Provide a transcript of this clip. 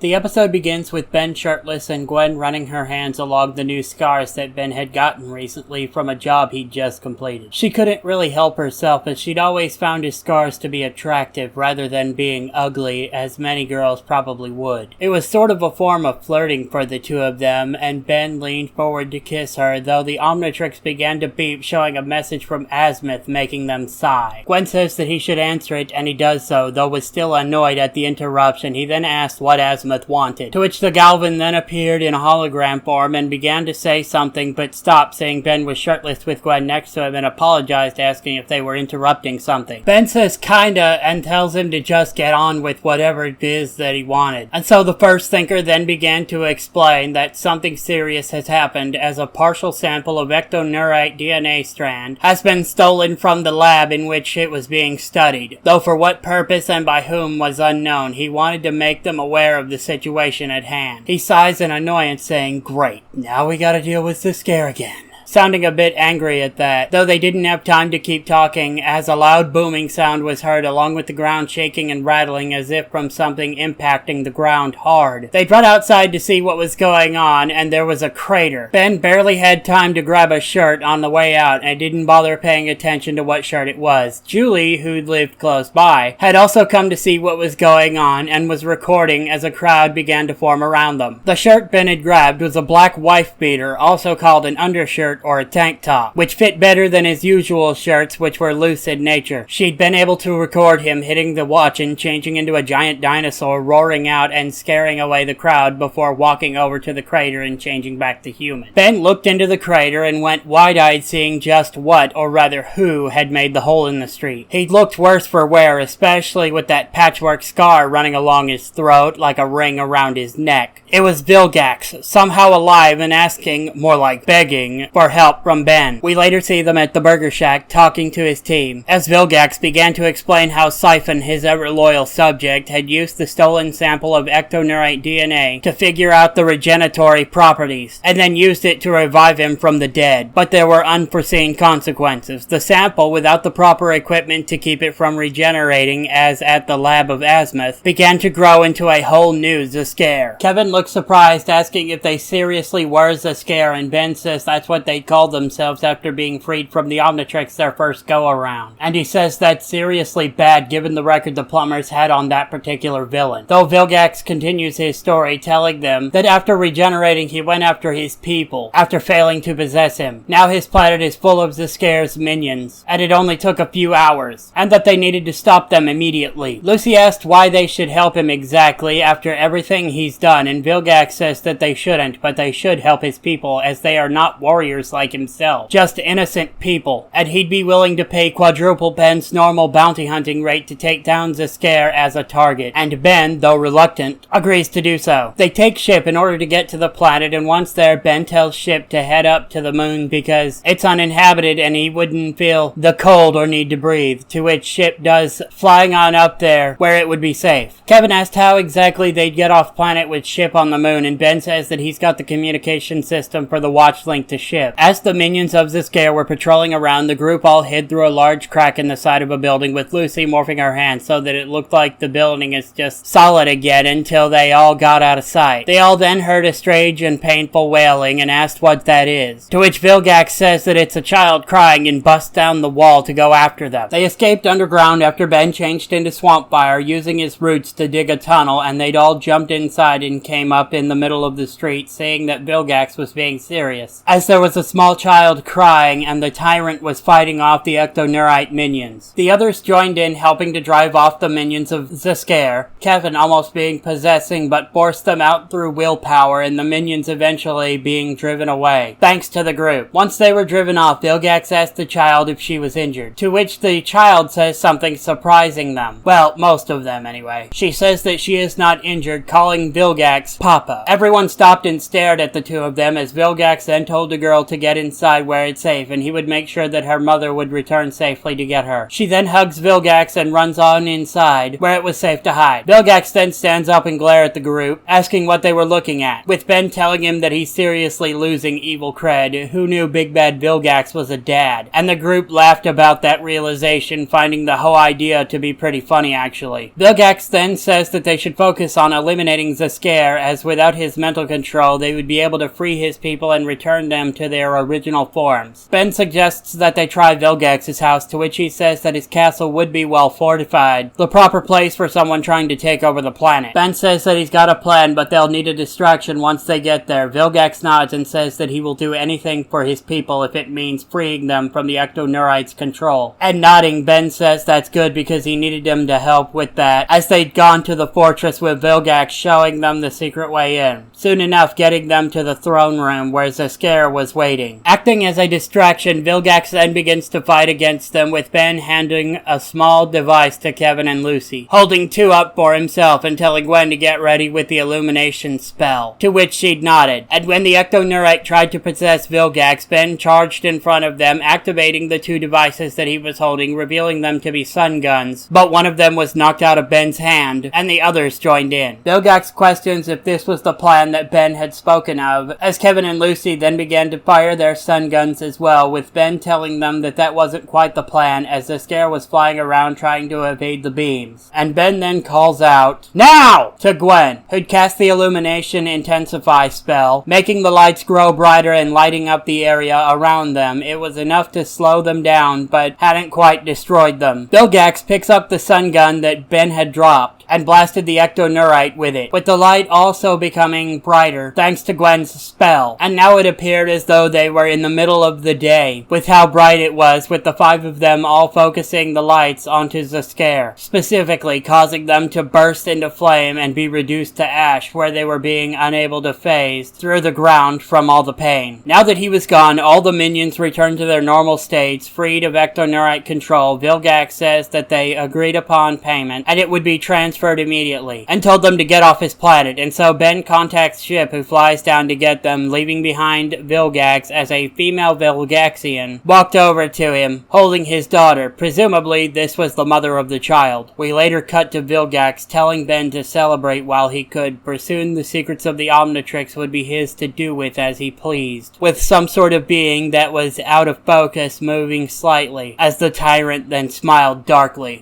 The episode begins with Ben shirtless and Gwen running her hands along the new scars that Ben had gotten recently from a job he'd just completed. She couldn't really help herself, as she'd always found his scars to be attractive rather than being ugly, as many girls probably would. It was sort of a form of flirting for the two of them, and Ben leaned forward to kiss her, though the Omnitrix began to beep, showing a message from Azimuth, making them sigh. Gwen says that he should answer it, and he does so, though was still annoyed at the interruption. He then asked what Azimuth wanted, to which the Galvan then appeared in a hologram form and began to say something, but stopped, saying Ben was shirtless with Gwen next to him, and apologized, asking if they were interrupting something. Ben says kinda, and tells him to just get on with whatever it is that he wanted. And so the First Thinker then began to explain that something serious has happened, as a partial sample of ectoneurite DNA strand has been stolen from the lab in which it was being studied, though for what purpose and by whom was unknown. He wanted to make them aware of the situation at hand. He sighs in annoyance, saying, "Great, now we gotta deal with the scare again," sounding a bit angry at that, though they didn't have time to keep talking, as a loud booming sound was heard, along with the ground shaking and rattling as if from something impacting the ground hard. They'd run outside to see what was going on, and there was a crater. Ben barely had time to grab a shirt on the way out, and didn't bother paying attention to what shirt it was. Julie, who lived close by, had also come to see what was going on, and was recording as a crowd began to form around them. The shirt Ben had grabbed was a black wife beater, also called an undershirt or a tank top, which fit better than his usual shirts, which were loose in nature. She'd been able to record him hitting the watch and changing into a giant dinosaur, roaring out and scaring away the crowd before walking over to the crater and changing back to human. Ben looked into the crater and went wide-eyed, seeing just what, or rather who, had made the hole in the street. He'd looked worse for wear, especially with that patchwork scar running along his throat like a ring around his neck. It was Vilgax, somehow alive and asking, more like begging, for help from Ben. We later see them at the Burger Shack talking to his team, as Vilgax began to explain how Siphon, his ever-loyal subject, had used the stolen sample of ectoneurite DNA to figure out the regeneratory properties, and then used it to revive him from the dead. But there were unforeseen consequences. The sample, without the proper equipment to keep it from regenerating, as at the lab of Azimuth, began to grow into a whole new Zascare. Kevin looks surprised, asking if they seriously were Zascare, and Ben says that's what they called themselves after being freed from the Omnitrix their first go-around. And he says that's seriously bad given the record the plumbers had on that particular villain. Though Vilgax continues his story, telling them that after regenerating he went after his people, after failing to possess him. Now his planet is full of Zascare's minions, and it only took a few hours, and that they needed to stop them immediately. Lucy asked why they should help him exactly after everything he's done, and Vilgax says that they shouldn't, but they should help his people, as they are not warriors like himself, just innocent people, and he'd be willing to pay quadruple Ben's normal bounty hunting rate to take down Zascare as a target, and Ben, though reluctant, agrees to do so. They take Ship in order to get to the planet, and once there, Ben tells Ship to head up to the moon because it's uninhabited and he wouldn't feel the cold or need to breathe, to which Ship does, flying on up there where it would be safe. Kevin asked how exactly they'd get off planet with Ship on the moon, and Ben says that he's got the communication system for the watch link to Ship. As the minions of Zascare were patrolling around, the group all hid through a large crack in the side of a building, with Lucy morphing her hand so that it looked like the building is just solid again until they all got out of sight. They all then heard a strange and painful wailing and asked what that is, to which Vilgax says that it's a child crying and busts down the wall to go after them. They escaped underground after Ben changed into Swampfire, using his roots to dig a tunnel, and they'd all jumped inside and came up in the middle of the street, saying that Vilgax was being serious, as there was a small child crying and the tyrant was fighting off the ectoneurite minions. The others joined in, helping to drive off the minions of Zascare, Kevin almost being possessing but forced them out through willpower, and the minions eventually being driven away, thanks to the group. Once they were driven off, Vilgax asked the child if she was injured, to which the child says something surprising them. Well, most of them anyway. She says that she is not injured, calling Vilgax Papa. Everyone stopped and stared at the two of them, as Vilgax then told the girl to get inside where it's safe, and he would make sure that her mother would return safely to get her. She then hugs Vilgax and runs on inside, where it was safe to hide. Vilgax then stands up and glares at the group, asking what they were looking at, with Ben telling him that he's seriously losing evil cred. Who knew Big Bad Vilgax was a dad? And the group laughed about that realization, finding the whole idea to be pretty funny actually. Vilgax then says that they should focus on eliminating the scare, as without his mental control they would be able to free his people and return them to their original forms. Ben suggests that they try Vilgax's house, to which he says that his castle would be well fortified, the proper place for someone trying to take over the planet. Ben says that he's got a plan, but they'll need a distraction once they get there. Vilgax nods and says that he will do anything for his people if it means freeing them from the Ectoneuroids' control. And nodding, Ben says that's good because he needed them to help with that, as they'd gone to the fortress with Vilgax showing them the secret way in, soon enough getting them to the throne room where Zaskare was waiting. Acting as a distraction, Vilgax then begins to fight against them, with Ben handing a small device to Kevin and Lucy, holding two up for himself and telling Gwen to get ready with the illumination spell, to which she'd nodded. And when the Ectoneurite tried to possess Vilgax, Ben charged in front of them, activating the two devices that he was holding, revealing them to be sun guns, but one of them was knocked out of Ben's hand, and the others joined in. Vilgax questions if this was the plan that Ben had spoken of, as Kevin and Lucy then began to fire their sun guns as well, with Ben telling them that that wasn't quite the plan, as the scare was flying around trying to evade the beams. And Ben then calls out, "Now!" to Gwen, who'd cast the Illumination Intensify spell, making the lights grow brighter and lighting up the area around them. It was enough to slow them down, but hadn't quite destroyed them. Vilgax picks up the sun gun that Ben had dropped, and blasted the Ectoneurite with it, with the light also becoming brighter thanks to Gwen's spell. And now it appeared as though they were in the middle of the day, with how bright it was, with the five of them all focusing the lights onto Zaskare, specifically causing them to burst into flame and be reduced to ash, where they were being unable to phase through the ground from all the pain. Now that he was gone, all the minions returned to their normal states, freed of Ectoneurite control. Vilgax says that they agreed upon payment, and it would be transferred immediately, and told them to get off his planet. And so Ben contacts Ship, who flies down to get them, leaving behind Vilgax as a female Vilgaxian walked over to him, holding his daughter. Presumably this was the mother of the child. We later cut to Vilgax telling Ben to celebrate while he could, for soon the secrets of the Omnitrix would be his to do with as he pleased, with some sort of being that was out of focus moving slightly, as the tyrant then smiled darkly.